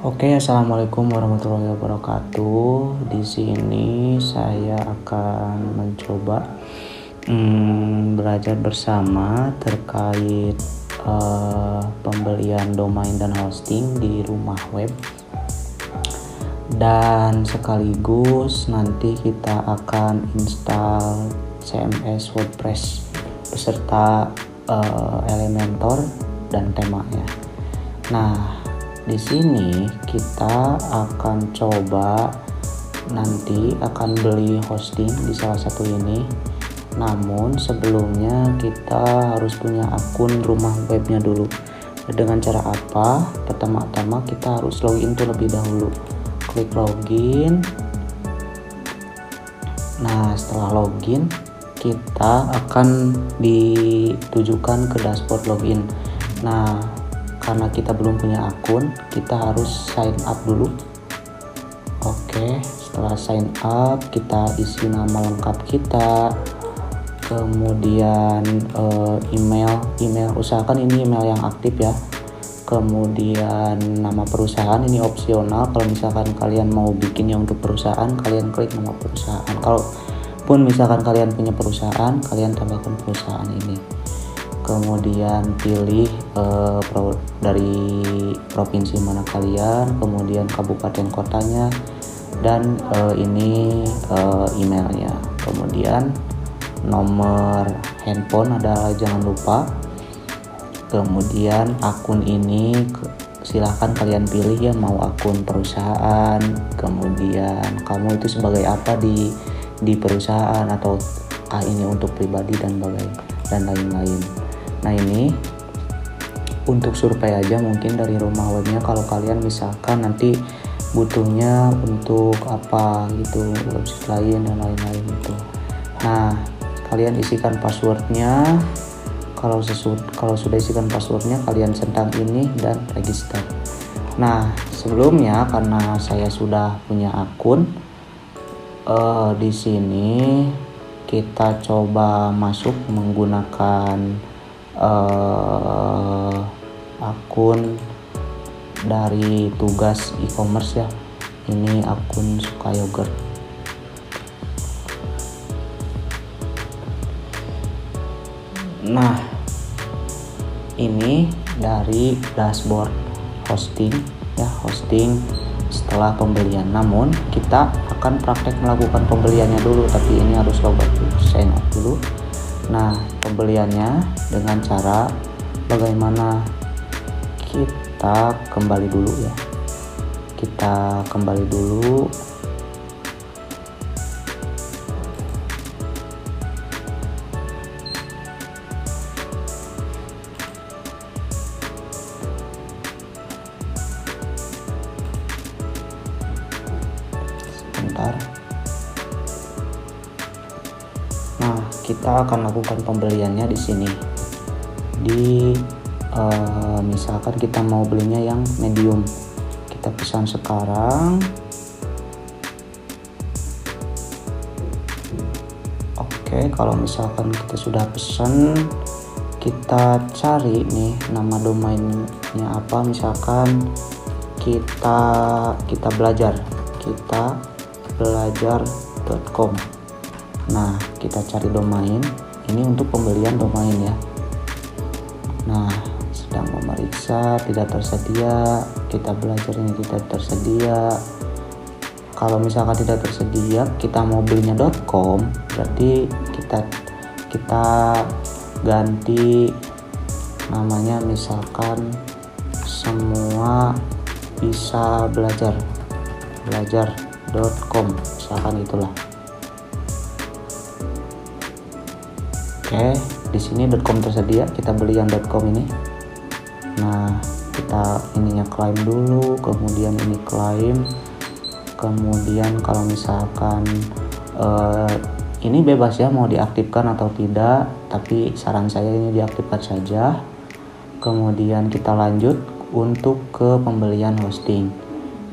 Oke, assalamualaikum warahmatullahi wabarakatuh. Di sini saya akan mencoba belajar bersama terkait pembelian domain dan hosting di rumah web. Dan sekaligus nanti kita akan install CMS WordPress beserta Elementor dan temanya. Nah, di sini kita akan coba nanti akan beli hosting di salah satu ini. Namun sebelumnya kita harus punya akun rumah webnya dulu. Dengan cara apa? Pertama-tama kita harus login terlebih dahulu. Klik login. Nah, setelah login kita akan ditujukan ke dashboard login. Nah, karena kita belum punya akun, kita harus sign up dulu. Oke, setelah sign up kita isi nama lengkap kita, kemudian email usahakan ini email yang aktif ya. Kemudian nama perusahaan ini opsional, kalau misalkan kalian mau bikin yang untuk perusahaan kalian klik nama perusahaan. Kalaupun misalkan kalian punya perusahaan, kalian tambahkan perusahaan ini. Kemudian pilih dari provinsi mana kalian, kemudian kabupaten kotanya, dan ini emailnya. Kemudian nomor handphone adalah jangan lupa. Kemudian akun ini silahkan kalian pilih ya, mau akun perusahaan, kemudian kamu itu sebagai apa di perusahaan, atau ini untuk pribadi dan lain-lain. Nah, ini untuk survei aja mungkin dari rumah webnya. Kalau kalian misalkan nanti butuhnya untuk apa gitu, website lain dan lain-lain gitu. Nah, kalian isikan passwordnya. Kalau sudah isikan passwordnya, kalian centang ini dan register. Nah, sebelumnya karena saya sudah punya akun, di sini kita coba masuk menggunakan akun dari tugas e-commerce ya. Ini akun Suka Yogurt. Nah, ini dari dashboard hosting ya, hosting setelah pembelian. Namun kita akan praktek melakukan pembeliannya dulu, tapi ini harus login dulu, sign up dulu. Nah, pembeliannya dengan cara bagaimana? Kita kembali dulu ya. Kita kembali dulu. Sebentar. Nah, kita akan lakukan pembeliannya di sini. Misalkan kita mau belinya yang medium, kita pesan sekarang. Oke, kalau misalkan kita sudah pesan, kita cari nih nama domainnya apa. Misalkan kita belajar.com. Nah, kita cari domain. Ini untuk pembelian domain ya. Nah, sedang memeriksa, tidak tersedia. Kita belajar ini tidak tersedia. Kalau misalkan tidak tersedia, kita mau belinya .com, berarti kita ganti namanya, misalkan semua bisa belajar.com, misalkan itulah. Oke, di sini .com tersedia, kita beli yang .com ini. Nah, kita ininya klaim dulu, kemudian ini klaim. Kemudian kalau misalkan ini bebas ya mau diaktifkan atau tidak, tapi saran saya ini diaktifkan saja. Kemudian kita lanjut untuk ke pembelian hosting.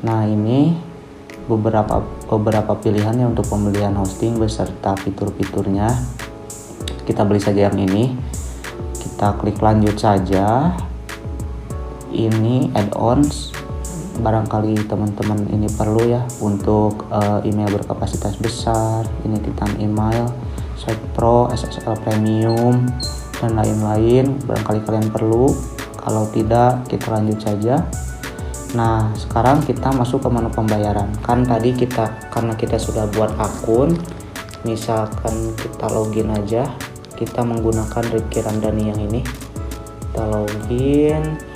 Nah, ini beberapa pilihannya untuk pembelian hosting beserta fitur-fiturnya. Kita beli saja yang ini. Kita klik lanjut saja. Ini add-ons barangkali teman-teman ini perlu ya untuk email berkapasitas besar, ini Titan Email, Site Pro, SSL Premium, dan lain-lain. Barangkali kalian perlu. Kalau tidak, kita lanjut saja. Nah, sekarang kita masuk ke menu pembayaran. Kan tadi karena kita sudah buat akun, misalkan kita login aja, kita menggunakan Rifki Ramdhani yang ini. Kita login.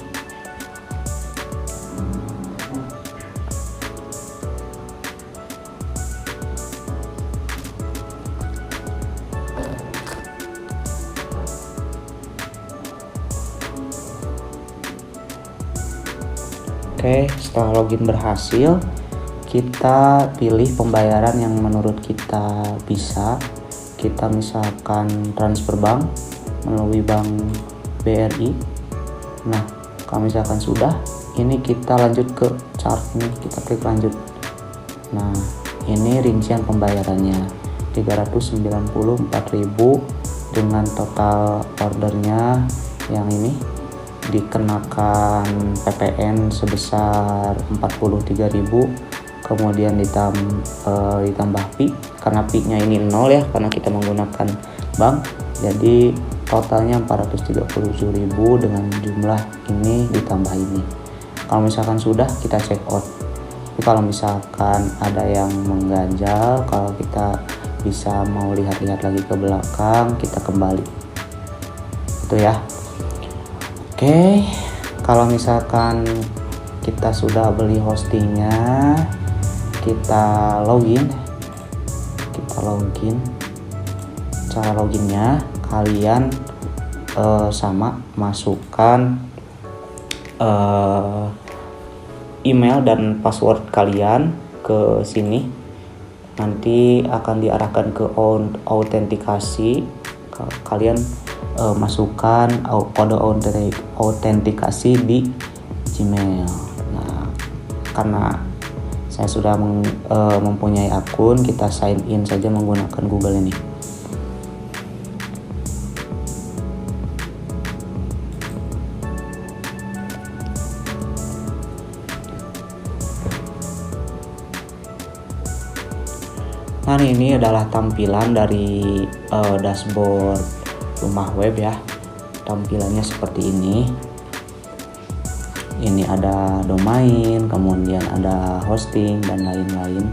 Oke, setelah login berhasil, kita pilih pembayaran yang menurut kita bisa. Kita misalkan transfer bank melalui bank BRI. Nah, kalau misalkan sudah, ini kita lanjut ke chart nih, kita klik lanjut. Nah, ini rincian pembayarannya 394.000 dengan total ordernya yang ini dikenakan PPN sebesar 43.000, kemudian ditambah fee karena fee-nya ini 0 ya, karena kita menggunakan bank, jadi totalnya 437.000 dengan jumlah ini ditambah ini. Kalau misalkan sudah, kita check out. Tapi kalau misalkan ada yang mengganjal, kalau kita bisa mau lihat-lihat lagi ke belakang, kita kembali itu ya. Oke, kalau misalkan kita sudah beli hostingnya, kita login. Cara loginnya kalian sama masukkan email dan password kalian ke sini. Nanti akan diarahkan ke autentikasi. Kalian masukkan kode autentikasi di Gmail. Nah, karena saya sudah mempunyai akun, kita sign in saja menggunakan Google ini. Nah, ini adalah tampilan dari dashboard rumah web ya. Tampilannya seperti ini. Ini ada domain, kemudian ada hosting dan lain-lain.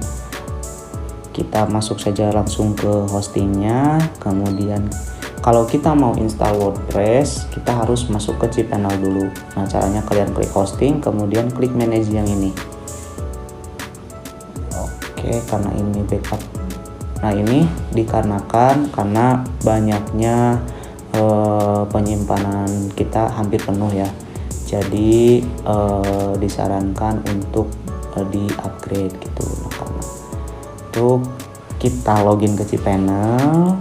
Kita masuk saja langsung ke hostingnya. Kemudian kalau kita mau install WordPress, kita harus masuk ke cPanel dulu. Nah, caranya kalian klik hosting, kemudian klik manage yang ini. Oke, karena ini backup. Nah, ini dikarenakan karena banyaknya penyimpanan kita hampir penuh ya, jadi disarankan untuk di-upgrade gitu. Nah, karena itu kita login ke cPanel.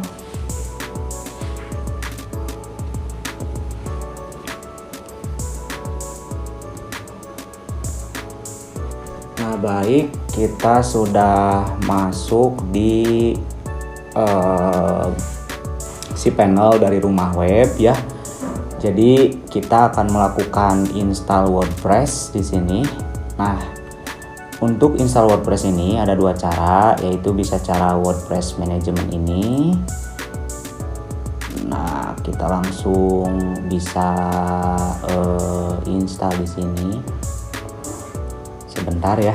Nah, baik, kita sudah masuk di cPanel dari rumah web ya. Jadi kita akan melakukan install WordPress di sini. Nah, untuk install WordPress ini ada dua cara, yaitu bisa cara WordPress Management ini. Nah, kita langsung bisa install di sini. Sebentar ya.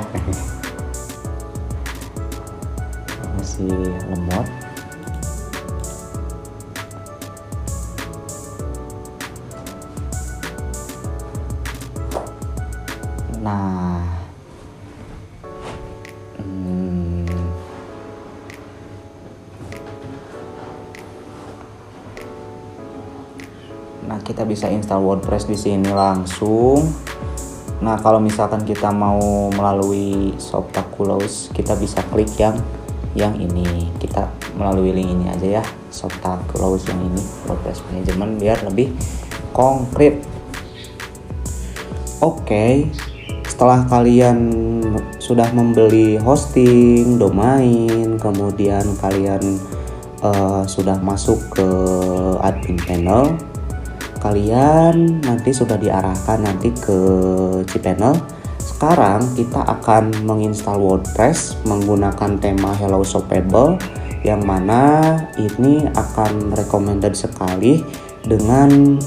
Masih lemot. Nah, kita bisa install WordPress di sini langsung. Nah, kalau misalkan kita mau melalui Shoptaculous, kita bisa klik yang ini. Kita melalui link ini aja ya, Shoptaculous yang ini, WordPress Management, biar lebih konkret. Oke, setelah kalian sudah membeli hosting, domain, kemudian kalian sudah masuk ke admin panel, kalian nanti sudah diarahkan nanti ke cPanel. sekarang kita akan menginstal WordPress menggunakan tema Hello Shoppable, yang mana ini akan recommended sekali dengan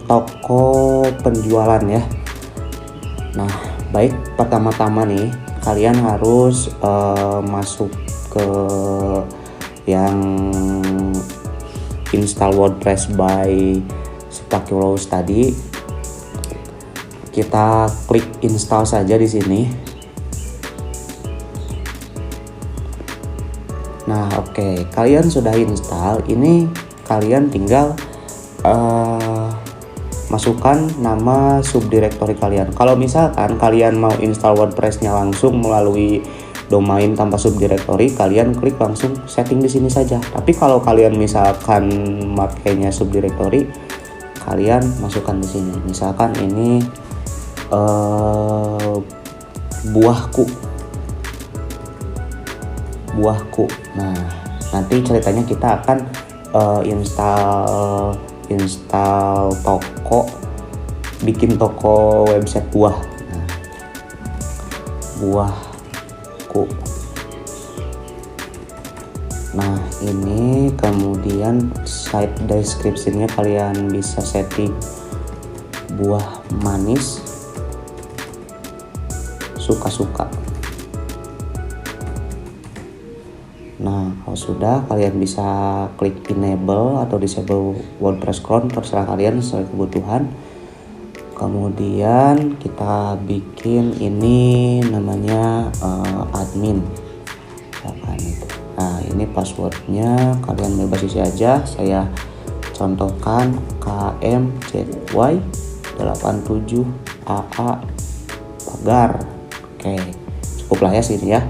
toko penjualan ya. Nah, baik, pertama-tama nih kalian harus masuk ke yang install WordPress by Speculaus tadi. Kita klik install saja di sini. Nah, oke, kalian sudah install. Ini kalian tinggal masukkan nama subdirektori kalian. Kalau misalkan kalian mau install WordPress-nya langsung melalui domain tanpa subdirektori, kalian klik langsung setting di sini saja. Tapi kalau kalian misalkan makainya subdirektori, kalian masukkan di sini. Misalkan ini buahku. Nah, nanti ceritanya kita akan install toko, bikin toko website buah. Nah, buahku. Nah, ini kemudian site description-nya kalian bisa setting buah manis suka-suka. Nah, kalau sudah, kalian bisa klik enable atau disable WordPress clone, terserah kalian sesuai kebutuhan. Kemudian kita bikin ini namanya admin. Nah, ini passwordnya kalian bebas isi aja. Saya contohkan KMZY87AA pagar. Oke, cukup lah ya sini ya.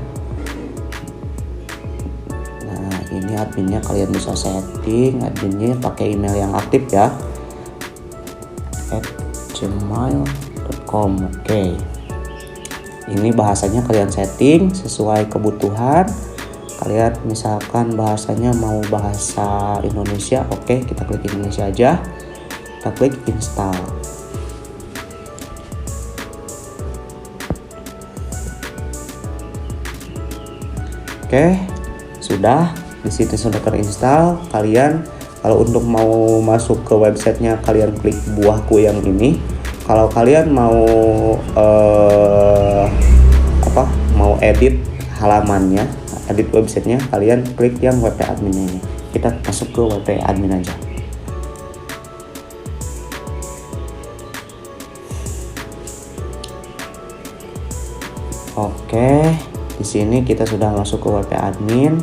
Nah, ini adminnya kalian bisa setting adminnya pakai email yang aktif ya, @gmail.com. Oke, ini bahasanya kalian setting sesuai kebutuhan kalian. Misalkan bahasanya mau bahasa Indonesia, oke, kita klik Indonesia aja, kita klik install. Oke, sudah, di sini sudah terinstall. Kalian kalau untuk mau masuk ke websitenya, kalian klik buahku yang ini. Kalau kalian mau mau edit halamannya, edit websitenya, kalian klik yang WP admin ini. Kita masuk ke WP admin aja. Oke, di sini kita sudah masuk ke WP admin.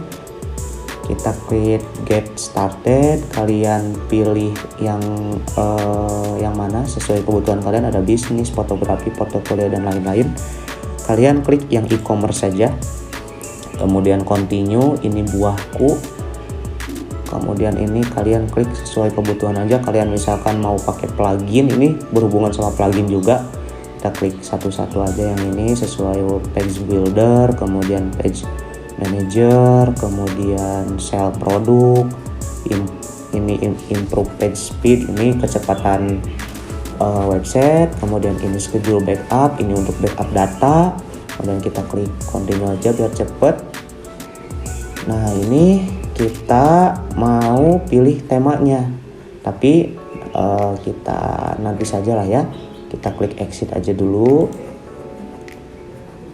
Kita klik get started. Kalian pilih yang mana sesuai kebutuhan kalian. Ada bisnis, fotografi, portofolio dan lain-lain. Kalian klik yang e-commerce saja. Kemudian continue, ini buahku. Kemudian ini kalian klik sesuai kebutuhan aja. Kalian misalkan mau pakai plugin, ini berhubungan sama plugin juga. Kita klik satu-satu aja yang ini sesuai page builder, kemudian page manager, kemudian sell produk, ini improve page speed, ini kecepatan website, kemudian ini schedule backup, ini untuk backup data. Kemudian kita klik continue aja biar cepet. Nah, ini kita mau pilih temanya, tapi kita nanti saja lah ya. Kita klik exit aja dulu.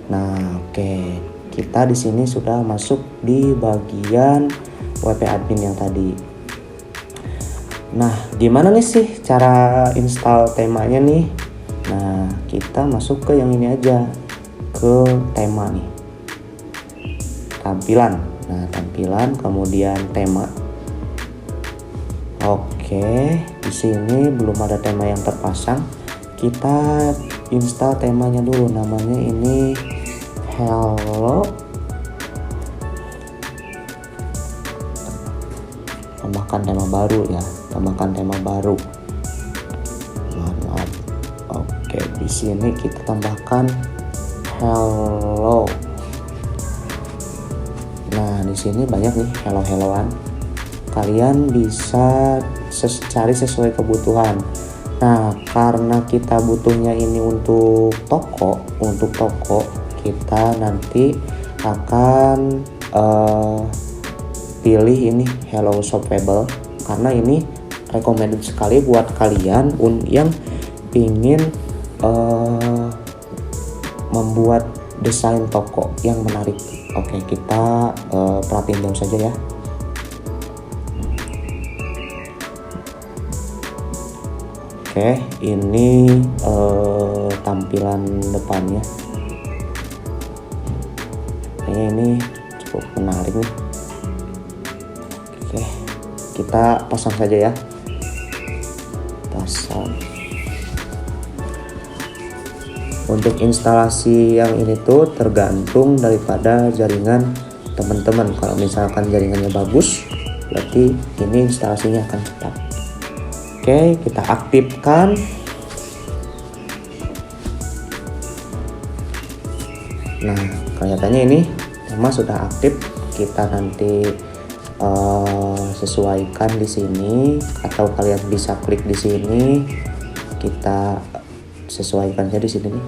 Nah, oke. Kita di sini sudah masuk di bagian WP admin yang tadi. Nah, gimana nih sih cara install temanya nih? Nah, kita masuk ke yang ini aja, ke tema nih. Tampilan. Nah, tampilan kemudian tema. Oke, di sini belum ada tema yang terpasang. Kita install temanya dulu, namanya ini Hello. Tambahkan tema baru ya, tambahkan tema baru. Maaf. Oke, di sini kita tambahkan hello. Nah, di sini banyak nih hello-helloan. Kalian bisa cari sesuai kebutuhan. Nah, karena kita butuhnya ini untuk toko, kita nanti akan pilih ini Hello Shoppable, karena ini recommended sekali buat kalian yang ingin membuat desain toko yang menarik. Oke, kita perhatiin jauh saja ya. Oke, ini tampilan depannya. Kayaknya ini cukup menarik nih. Oke, kita pasang saja ya. Pasang. Untuk instalasi yang ini tuh tergantung daripada jaringan teman-teman. Kalau misalkan jaringannya bagus, berarti ini instalasinya akan cepat. Oke, kita aktifkan. Nah, kelihatannya ini nama sudah aktif. Kita nanti sesuaikan di sini, atau kalian bisa klik di sini. Kita sesuaikan saja di sini nih.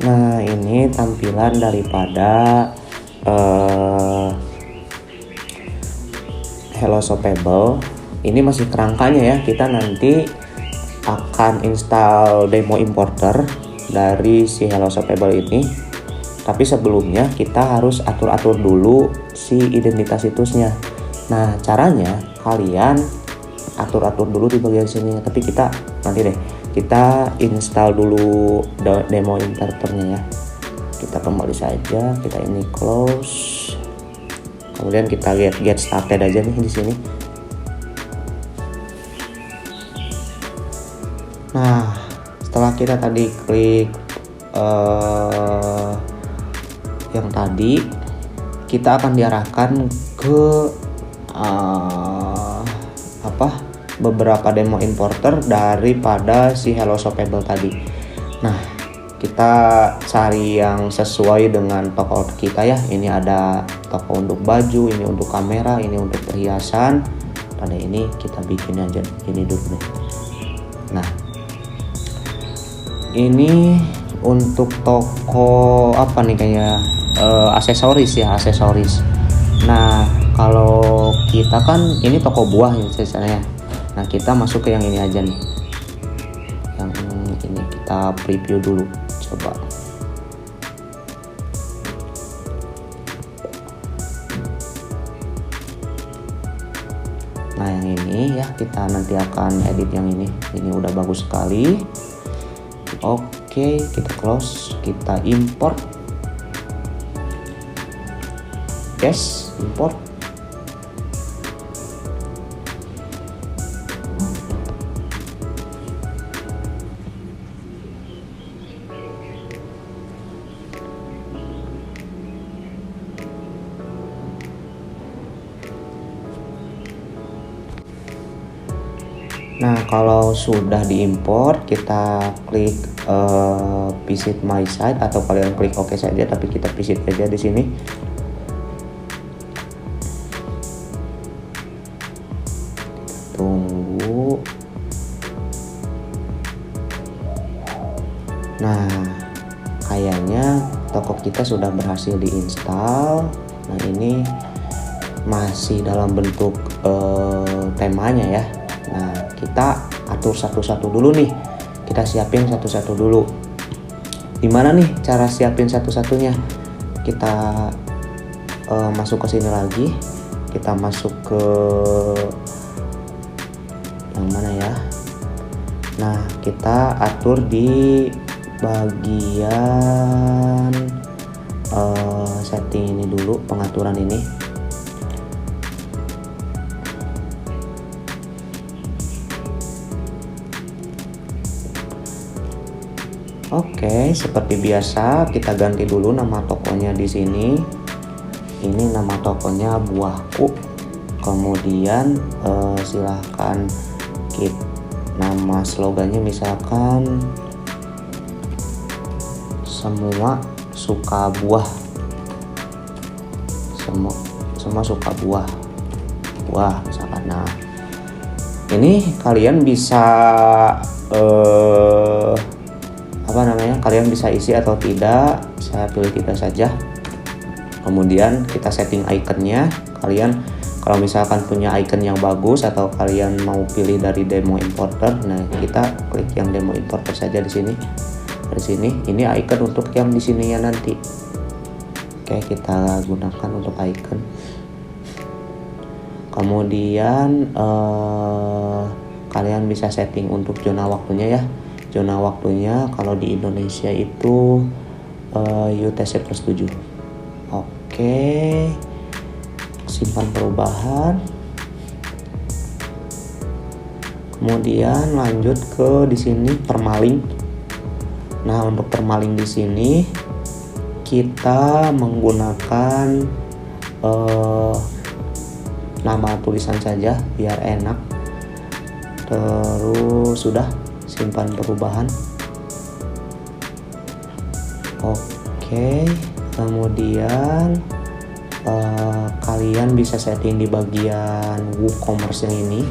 Nah, ini tampilan daripada Hello Shoppable. Ini masih kerangkanya ya. Kita nanti akan install demo importer dari si Hello Shoppable ini. Tapi sebelumnya kita harus atur-atur dulu si identitas situsnya. Nah, caranya kalian atur-atur dulu di bagian sini. Tapi kita nanti deh. Kita install dulu demo importernya ya. Kita kembali saja, kita ini close. Kemudian kita get started aja nih di sini. Nah, setelah kita tadi klik yang tadi, kita akan diarahkan ke beberapa demo importer daripada si Hello Shoppable tadi. Nah, kita cari yang sesuai dengan toko kita ya. Ini ada toko untuk baju, ini untuk kamera, ini untuk perhiasan. Pada ini kita bikin aja ini dulu nih. Nah, ini untuk toko apa nih, kayak aksesoris ya, aksesoris. Nah, kalau kita kan ini toko buah ya biasanya. Nah, kita masuk ke yang ini aja nih. Yang ini kita preview dulu, coba. Nah, yang ini ya, kita nanti akan edit yang ini. Ini udah bagus sekali. Oke, kita close, kita import. Yes, import. Nah, kalau sudah diimport, kita klik visit my site, atau kalian klik OK saja, tapi kita visit aja di sini. Tunggu. Nah, kayaknya toko kita sudah berhasil diinstal. Nah, ini masih dalam bentuk temanya ya. Nah, kita atur satu-satu dulu nih. Kita siapin satu-satu dulu. Gimana nih cara siapin satu-satunya? Kita masuk ke sini lagi. Kita masuk ke yang mana ya? Nah, kita atur di bagian setting ini dulu, pengaturan ini. Oke, seperti biasa kita ganti dulu nama tokonya di sini. Ini nama tokonya Buahku. Kemudian silahkan nama slogannya misalkan semua suka buah, semua suka buah misalkan. Nah, ini kalian bisa kalian bisa isi atau tidak. Saya pilih tidak saja. Kemudian kita setting iconnya. Kalian kalau misalkan punya icon yang bagus atau kalian mau pilih dari demo importer, nah kita klik yang demo importer saja di sini. Dari sini ini icon untuk yang di sini ya nanti. Oke, kita gunakan untuk icon. Kemudian kalian bisa setting untuk zona waktunya ya. Zona waktunya kalau di Indonesia itu UTC plus 7. Oke. Simpan perubahan. Kemudian lanjut ke di sini permaling. Nah, untuk permaling di sini kita menggunakan nama tulisan saja biar enak. Terus sudah simpan perubahan. Oke, kemudian kalian bisa setting di bagian WooCommerce yang ini.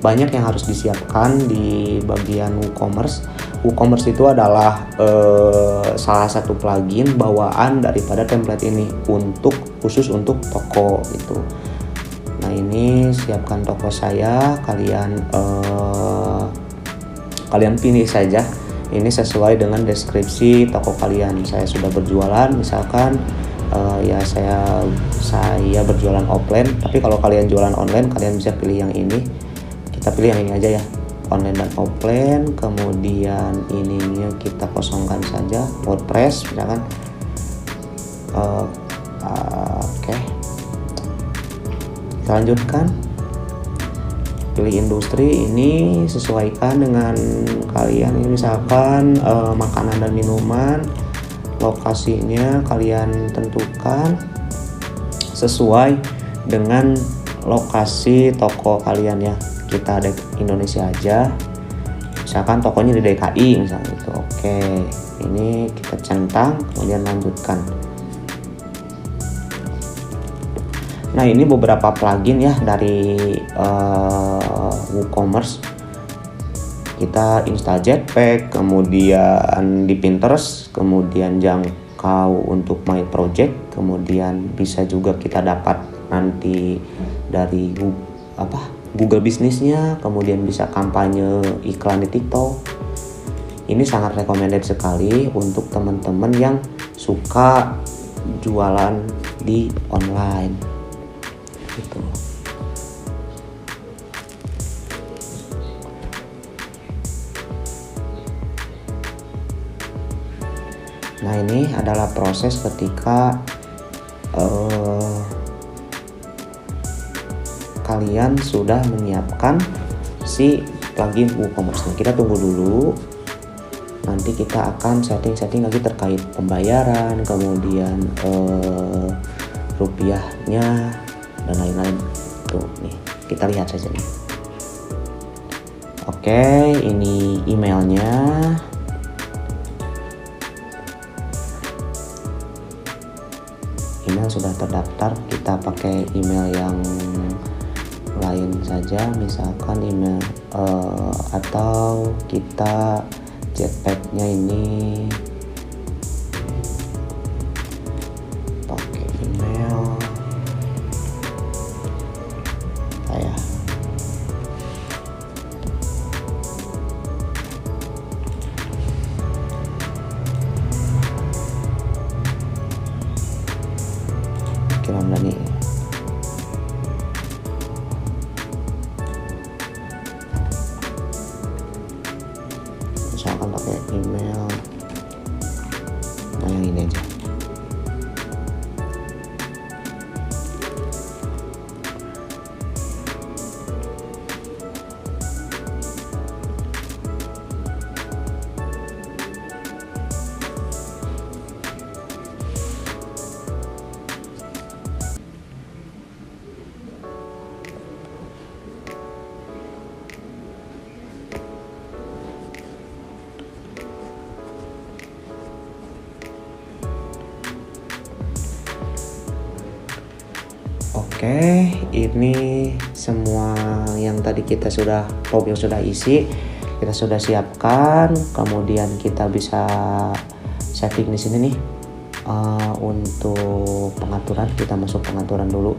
Banyak yang harus disiapkan di bagian WooCommerce. WooCommerce itu adalah salah satu plugin bawaan daripada template ini khusus untuk toko gitu. Nah, ini siapkan toko saya, kalian pilih saja. Ini sesuai dengan deskripsi toko kalian. Saya sudah berjualan, misalkan ya saya berjualan offline. Tapi kalau kalian jualan online, kalian bisa pilih yang ini. Kita pilih yang ini aja ya, online dan offline. Kemudian ininya kita kosongkan saja, WordPress misalkan. Oke. Kita lanjutkan. Pilih industri, ini sesuaikan dengan kalian. Ini misalkan makanan dan minuman. Lokasinya kalian tentukan sesuai dengan lokasi toko kalian ya. Kita ada Indonesia aja. Misalkan tokonya di DKI misalnya gitu. Oke, ini kita centang, kemudian lanjutkan. Nah, ini beberapa plugin ya dari WooCommerce. Kita install Jetpack, kemudian di Pinterest, kemudian jangkau untuk My Project, kemudian bisa juga kita dapat nanti dari Google bisnisnya, kemudian bisa kampanye iklan di TikTok. Ini sangat recommended sekali untuk teman-teman yang suka jualan di online gitu. Nah, ini adalah proses ketika kalian sudah menyiapkan si plugin WooCommerce. Kita tunggu dulu. Nanti kita akan setting lagi terkait pembayaran, kemudian rupiahnya dan lain-lain. Tuh nih, kita lihat saja nih. Oke, ini emailnya. Email sudah terdaftar, kita pakai email yang lain saja, misalkan email atau kita Jetpack-nya ini pakai email saya. Kirim dari misalkan pakai email, nah yang ini aja. Oke, ini semua yang tadi kita sudah form yang sudah isi, kita sudah siapkan. Kemudian kita bisa setting di sini nih. Untuk pengaturan, kita masuk pengaturan dulu.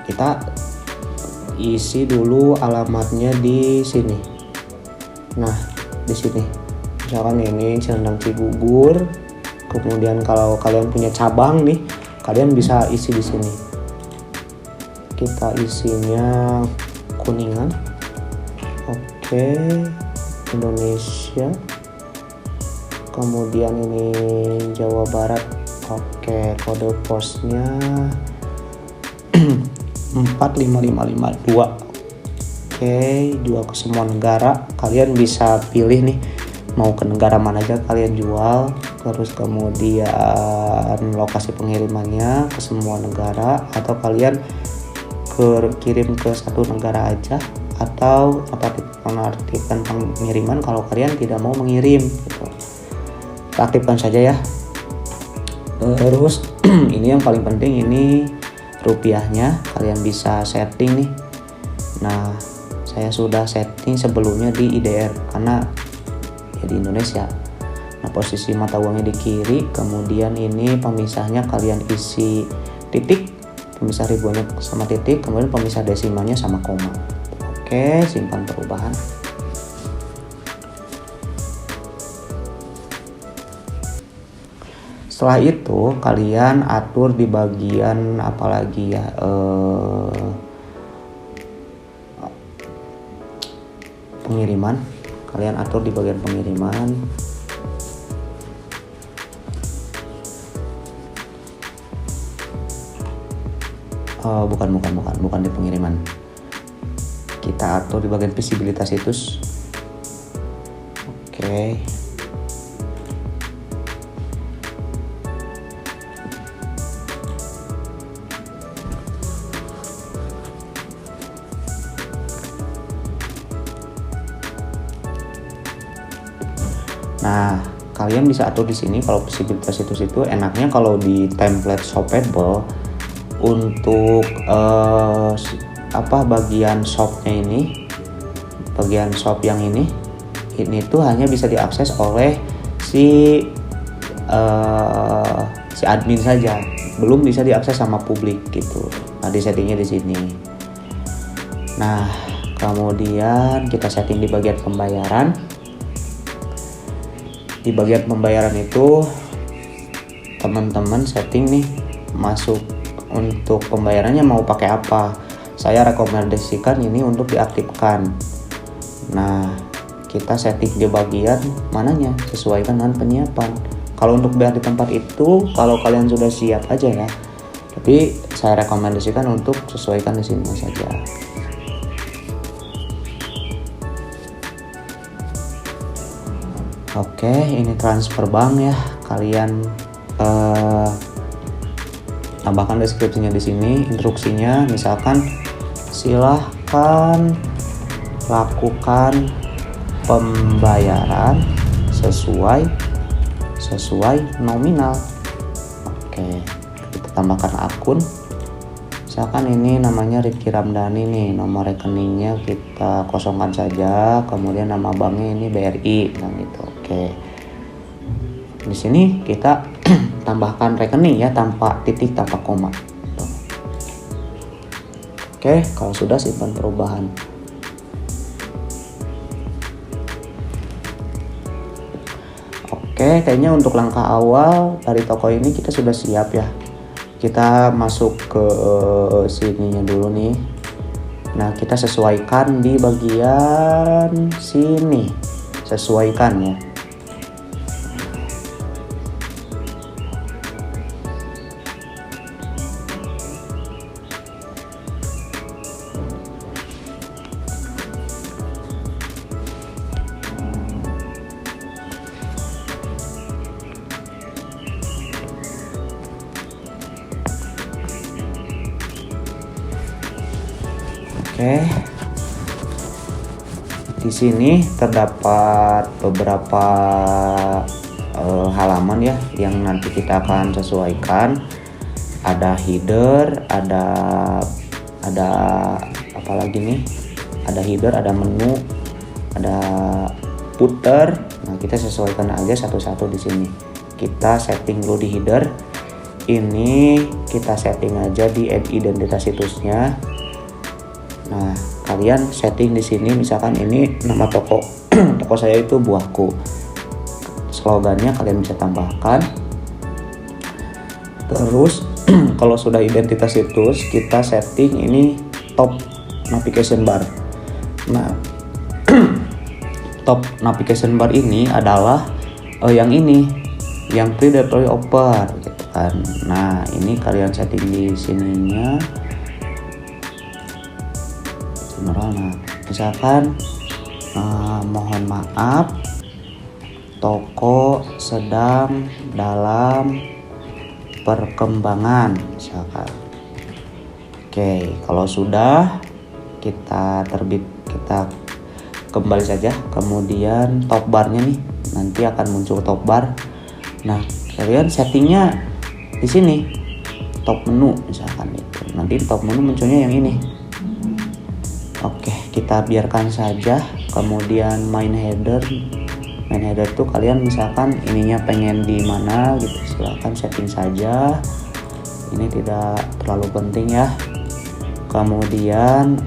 Kita isi dulu alamatnya di sini. Nah, di sini. Misalkan ini Sendang Cigugur. Kemudian kalau kalian punya cabang nih, kalian bisa isi di sini. Kita isinya Kuningan. Oke, Indonesia. Kemudian ini Jawa Barat. Oke, kode posnya 45552. Oke, jual ke semua negara. Kalian bisa pilih nih mau ke negara mana aja kalian jual. Terus kemudian lokasi pengirimannya ke semua negara, atau kalian kirim ke satu negara aja, atau menonaktifkan pengiriman kalau kalian tidak mau mengirim gitu. Kita aktifkan saja ya. Terus ini yang paling penting, ini rupiahnya kalian bisa setting nih. Nah, saya sudah setting sebelumnya di IDR karena ya di Indonesia. Nah, posisi mata uangnya di kiri, kemudian ini pemisahnya kalian isi titik, pemisah ribuannya sama titik, kemudian pemisah desimalnya sama koma. Oke, simpan perubahan. Setelah itu kalian atur di bagian apalagi ya, pengiriman. Kalian atur di bagian pengiriman. Bukan di pengiriman. Kita atur di bagian visibilitas situs. Oke. Nah, kalian bisa atur di sini. Kalau visibilitas situs itu enaknya kalau di template shoppable. Untuk bagian shopnya ini, bagian shop yang ini tuh hanya bisa diakses oleh si admin saja, belum bisa diakses sama publik gitu. Nah, di settingnya di sini. Nah, kemudian kita setting di bagian pembayaran. Di bagian pembayaran itu teman-teman setting nih, masuk untuk pembayarannya mau pakai apa. Saya rekomendasikan ini untuk diaktifkan. Nah, kita setting di bagian mananya, sesuaikan dengan penyiapan. Kalau untuk bayar di tempat itu, kalau kalian sudah siap aja ya. Tapi saya rekomendasikan untuk sesuaikan di sini saja. Oke, ini transfer bank ya. Kalian tambahkan deskripsinya di sini, instruksinya misalkan silahkan lakukan pembayaran sesuai nominal. Oke, kita tambahkan akun. Misalkan ini namanya Rifki Ramdhani nih, nomor rekeningnya kita kosongkan saja, kemudian nama banknya ini BRI, nah gitu. Oke. Di sini kita tambahkan rekening ya, tanpa titik, tanpa koma. Oke, kalau sudah simpan perubahan. Oke, kayaknya untuk langkah awal dari toko ini kita sudah siap ya. Kita masuk ke sininya dulu nih. Nah, kita sesuaikan di bagian sini. Sesuaikan ya. Oke, Di sini terdapat beberapa halaman ya yang nanti kita akan sesuaikan. Ada header, ada apa lagi nih? Ada header, ada menu, ada footer. Nah, kita sesuaikan aja satu-satu di sini. Kita setting dulu di header. Ini kita setting aja di identitas situsnya. Nah, kalian setting di sini, misalkan ini nama toko toko saya itu Buahku. Slogannya kalian bisa tambahkan. Terus kalau sudah identitas situs, kita setting ini top navigation bar. Nah, top navigation bar ini adalah yang ini, yang predatory offer gitu kan. Nah, ini kalian setting di sininya general. Nah, misalkan mohon maaf, toko sedang dalam perkembangan misalkan. Oke, kalau sudah kita kembali saja, kemudian top barnya nih nanti akan muncul top bar. Nah, kalian settingnya di sini top menu misalkan itu. Nanti top menu munculnya yang ini. Oke, kita biarkan saja. Kemudian main header tuh kalian misalkan ininya pengen di mana gitu, silahkan setting saja. Ini tidak terlalu penting ya. Kemudian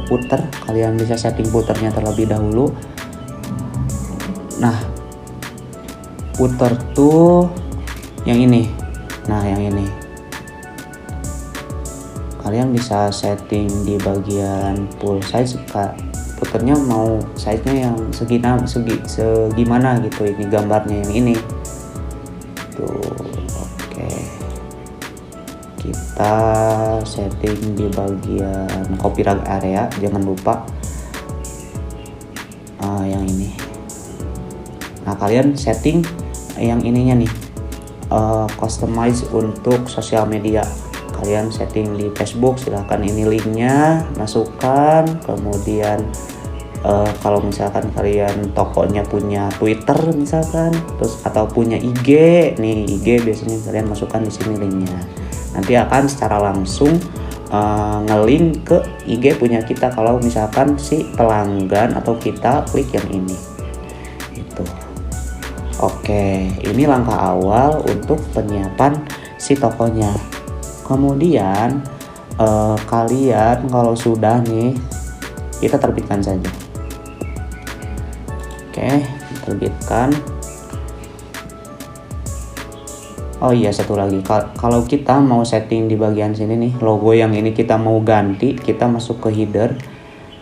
footer, kalian bisa setting footernya terlebih dahulu. Nah, footer tuh yang ini. Nah, yang ini kalian bisa setting di bagian full size. Footernya mau size-nya yang segimana gitu, ini gambarnya yang ini tuh. Oke, kita setting di bagian copyright area, jangan lupa yang ini. Nah, kalian setting yang ininya nih, customize untuk sosial media. Kalian setting di Facebook, silahkan ini linknya masukkan. Kemudian kalau misalkan kalian tokonya punya Twitter misalkan, terus atau punya IG nih, IG biasanya kalian masukkan di sini linknya. Nanti akan secara langsung ngelink ke IG punya kita kalau misalkan si pelanggan atau kita klik yang ini. Itu. Oke, ini langkah awal untuk penyiapan si tokonya. Kemudian kalian kalau sudah nih, kita terbitkan saja. Oke, terbitkan. Oh iya, satu lagi, kalau kita mau setting di bagian sini nih, logo yang ini kita mau ganti, kita masuk ke header,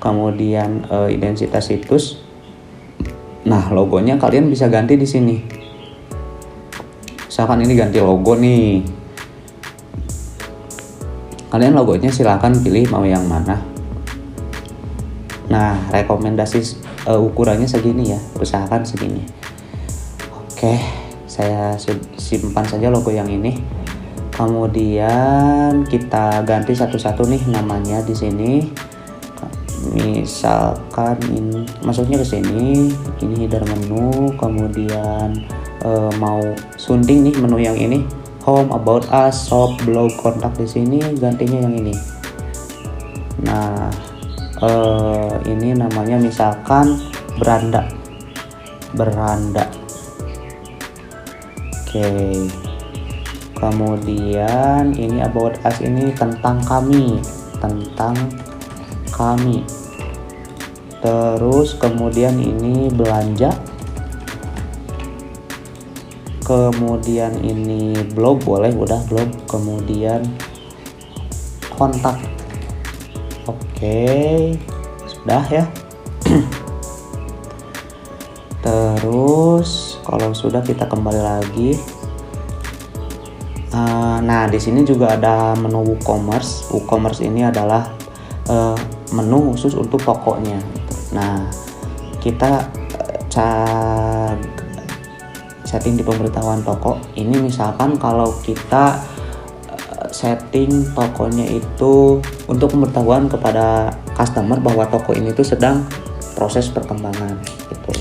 kemudian identitas situs. Nah, logonya kalian bisa ganti di sini. Misalkan ini ganti logo nih, kalian logonya silahkan pilih mau yang mana. Nah, rekomendasi ukurannya segini ya, usahakan segini. Oke, saya simpan saja logo yang ini. Kemudian kita ganti satu-satu nih namanya di sini. Misalkan ini masuknya ke sini, ini header menu, kemudian mau sunting nih menu yang ini, home, about us, shop, blog, kontak, di sini gantinya yang ini. Nah, ini namanya misalkan beranda. Oke. Kemudian ini about us, ini tentang kami. Terus kemudian ini belanja. Kemudian ini blog, boleh udah blog. Kemudian kontak. Oke, sudah ya. Terus kalau sudah kita kembali lagi. Nah, di sini juga ada menu WooCommerce. WooCommerce ini adalah menu khusus untuk tokonya. Nah, kita setting di pemberitahuan toko. Ini misalkan kalau kita setting tokonya itu untuk pemberitahuan kepada customer bahwa toko ini tuh sedang proses perkembangan gitu.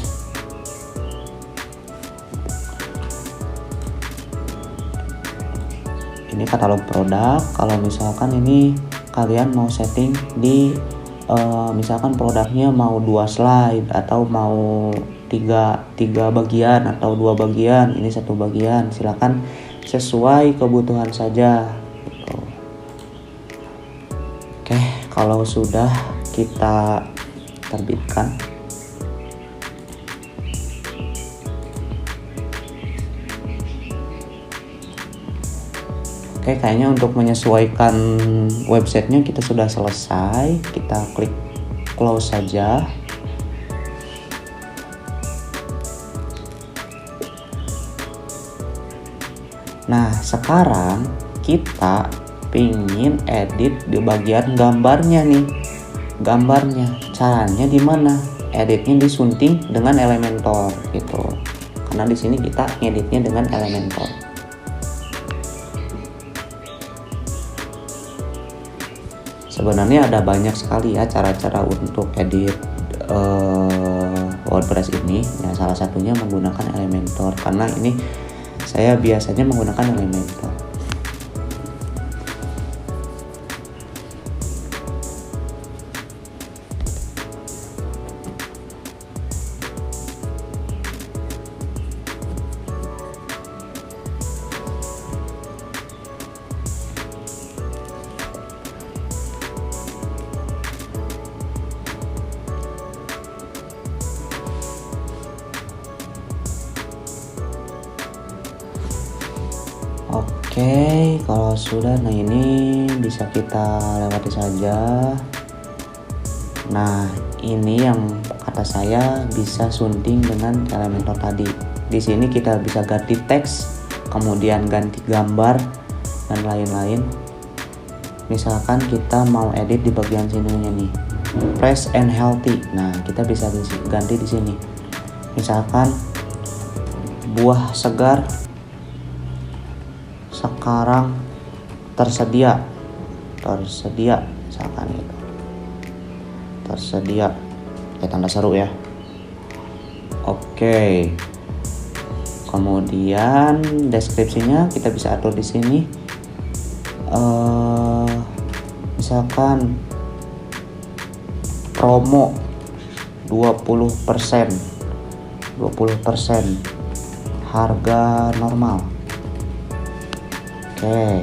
Ini katalog produk. Kalau misalkan ini kalian mau setting di misalkan produknya mau 2 slide atau mau tiga bagian atau 2 bagian, ini 1 bagian, silakan sesuai kebutuhan saja gitu. Oke, kalau sudah kita terbitkan, oke, kayaknya untuk menyesuaikan websitenya kita sudah selesai. Kita klik close saja. Nah, sekarang kita pingin edit di bagian gambarnya nih. Gambarnya, caranya di mana? Editnya disunting dengan Elementor gitu. Karena di sini kita ngeditnya dengan Elementor. Sebenarnya ada banyak sekali ya cara-cara untuk edit WordPress ini. Ya, salah satunya menggunakan Elementor, karena ini saya biasanya menggunakan Elementor. Oke, kalau sudah, nah ini bisa kita lewati saja. Nah, ini yang kata saya bisa sunting dengan Elementor tadi. Di sini kita bisa ganti teks, kemudian ganti gambar dan lain-lain. Misalkan kita mau edit di bagian sininya nih, fresh and healthy. Nah, kita bisa ganti di sini. Misalkan buah segar sekarang tersedia misalkan gitu, tersedia kayak tanda seru ya. Oke, kemudian deskripsinya kita bisa atur di sini. Misalkan promo 20% harga normal. Oke,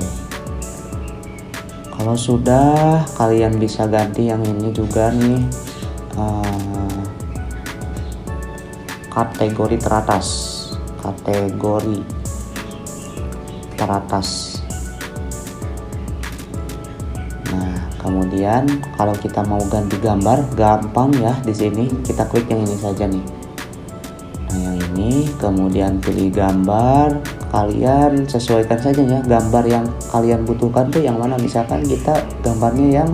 kalau sudah, kalian bisa ganti yang ini juga nih, kategori teratas. Nah, kemudian kalau kita mau ganti gambar, gampang ya. Di sini kita klik yang ini saja nih. Nah, yang ini, kemudian pilih gambar. Kalian sesuaikan saja ya, gambar yang kalian butuhkan tuh yang mana. Misalkan kita gambarnya yang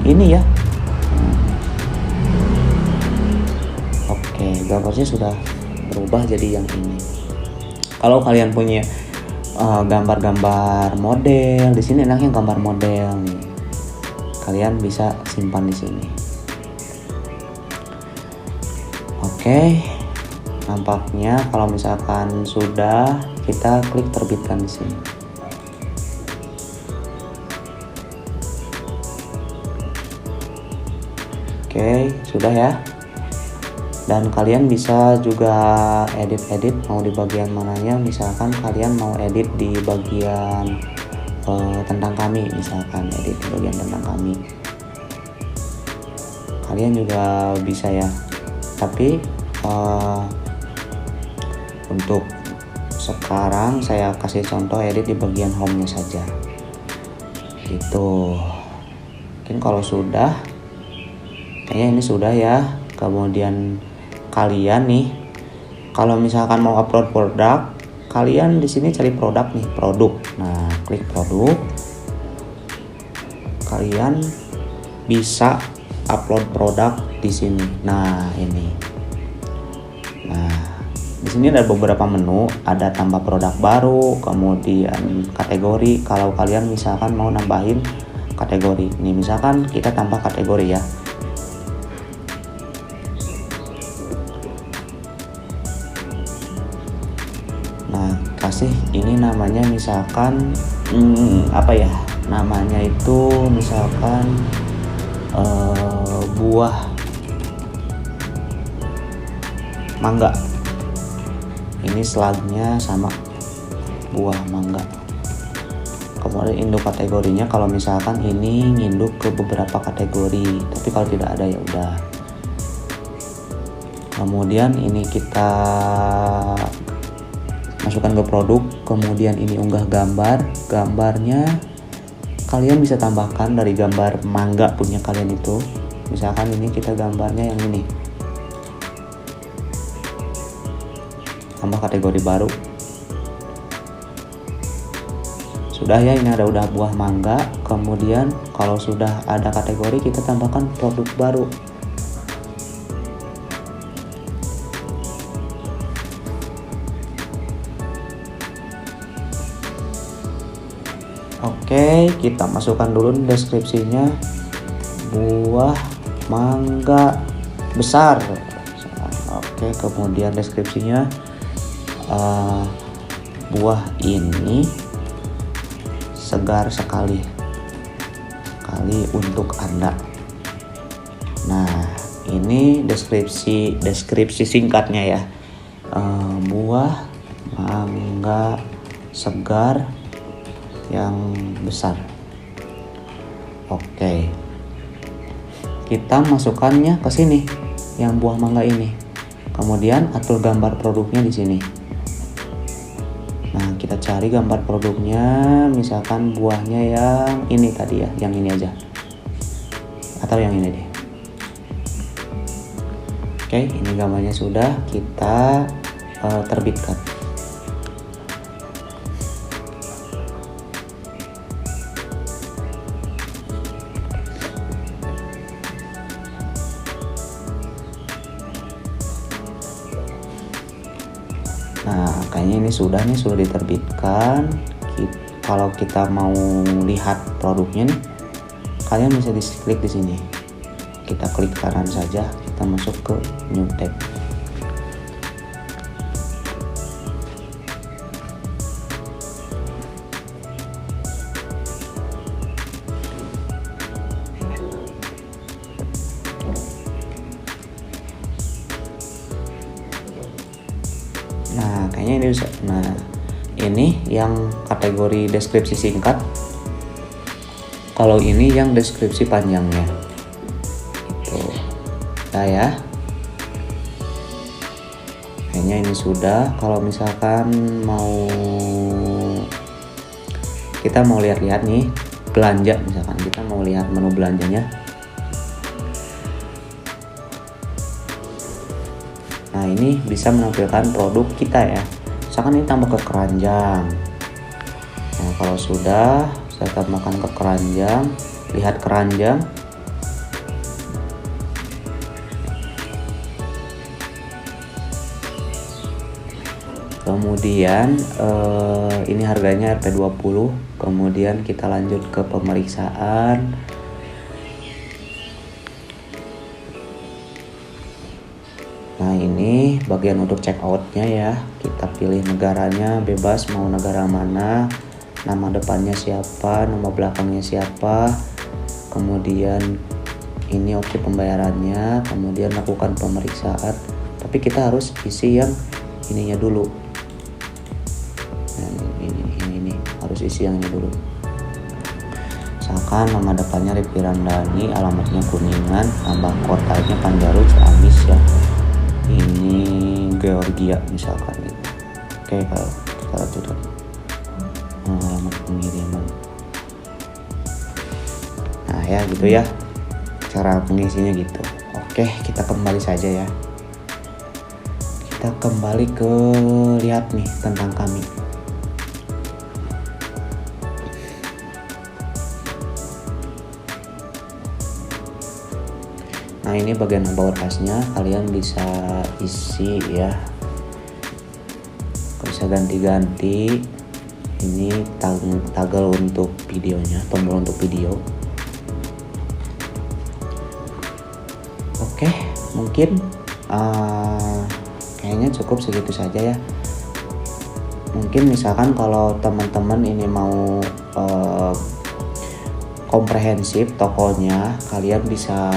ini ya. Oke, gambarnya sudah berubah jadi yang ini. Kalau kalian punya gambar-gambar model, di sini enaknya gambar model nih. Kalian bisa simpan di sini. Oke. Nampaknya kalau misalkan sudah, kita klik terbitkan di sini. Oke, sudah ya. Dan kalian bisa juga edit mau di bagian mananya. Misalkan kalian mau edit di bagian tentang kami, misalkan edit di bagian tentang kami, kalian juga bisa ya. Tapi untuk sekarang saya kasih contoh edit di bagian home-nya saja gitu. Mungkin kalau sudah, kayaknya ini sudah ya. Kemudian kalian nih, kalau misalkan mau upload produk, kalian di sini cari produk nih, produk. Nah, klik produk. Kalian bisa upload produk di sini. Nah, ini. Nah, di sini ada beberapa menu, ada tambah produk baru, kemudian kategori. Kalau kalian misalkan mau nambahin kategori, nih misalkan kita tambah kategori ya. kasih ini namanya misalkan apa ya namanya itu, misalkan buah mangga. Ini slagnya sama buah mangga. Kemudian induk kategorinya kalau misalkan ini nginduk ke beberapa kategori, tapi kalau tidak ada ya udah. Kemudian ini kita masukkan ke produk, kemudian ini unggah gambar. Gambarnya kalian bisa tambahkan dari gambar mangga punya kalian itu. Misalkan ini kita gambarnya yang ini. Tambah kategori baru. Sudah ya, ini ada udah buah mangga. Kemudian kalau sudah ada kategori kita tambahkan produk baru. Oke, kita masukkan dulu deskripsinya. Buah mangga besar. Oke, kemudian deskripsinya buah ini segar sekali untuk Anda. Nah, ini deskripsi singkatnya ya. Buah mangga segar yang besar. Oke. Kita masukkannya ke sini yang buah mangga ini. Kemudian atur gambar produknya di sini. Nah, kita cari gambar produknya, misalkan buahnya yang ini tadi ya, yang ini aja. Atau yang ini deh. Oke, ini gambarnya sudah kita terbitkan. Nah, kayaknya ini sudah diterbitkan. Kalau kita mau lihat produknya nih, kalian bisa klik di sini. Kita klik kanan saja, kita masuk ke new tab. Nah, kayaknya ini bisa. Nah, ini yang kategori deskripsi singkat. Kalau ini yang deskripsi panjangnya. Tuh. Nah ya. Kayaknya ini sudah. Kalau misalkan kita mau lihat-lihat nih belanja, misalkan kita mau lihat menu belanjanya. Nah, ini bisa menampilkan produk kita ya. Misalkan ini tambah ke keranjang. Nah, kalau sudah saya tambahkan ke keranjang, lihat keranjang. Kemudian ini harganya Rp20. Kemudian kita lanjut ke pemeriksaan. Nah, ini bagian untuk check outnya ya. Kita pilih negaranya, bebas mau negara mana, nama depannya siapa, nama belakangnya siapa. Kemudian ini opsi pembayarannya, kemudian lakukan pemeriksaan. Tapi kita harus isi yang ininya dulu. Nah, ini harus isi yang ini dulu. Misalkan nama depannya Rifi Randani, alamatnya Kuningan, tambah kotanya Panjaru, Ciamis ya. Ini Georgia misalkan gitu. Oke, kalau kita lanjutkan alamat pengiriman. Nah ya gitu ya, cara pengisinya gitu. Oke, kita kembali saja ya. Kita kembali ke lihat nih tentang kami. Nah, ini bagian about us-nya, kalian bisa isi ya. Bisa ganti-ganti. Ini toggle untuk videonya, tombol untuk video. Oke, mungkin kayaknya cukup segitu saja ya. Mungkin misalkan kalau teman-teman ini mau komprehensif tokonya, kalian bisa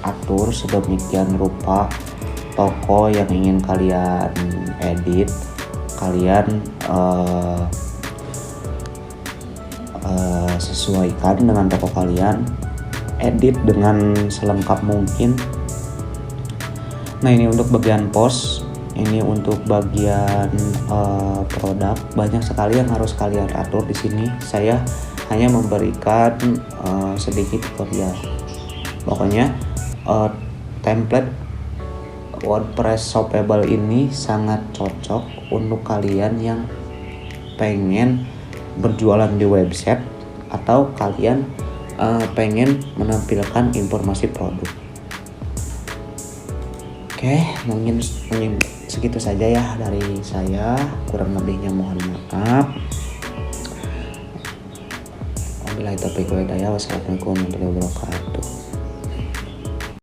atur sedemikian rupa toko yang ingin kalian edit. Kalian sesuaikan dengan toko kalian, edit dengan selengkap mungkin. Nah, ini untuk bagian post, ini untuk bagian produk, banyak sekali yang harus kalian atur di sini. Saya hanya memberikan sedikit tutorial. Pokoknya template WordPress Shoppable ini sangat cocok untuk kalian yang pengen berjualan di website atau kalian pengen menampilkan informasi produk. Oke, mungkin segitu saja ya dari saya, kurang lebihnya mohon maaf. Wabillahi taufiq wal hidayah. Wassalamualaikum warahmatullahi wabarakatuh.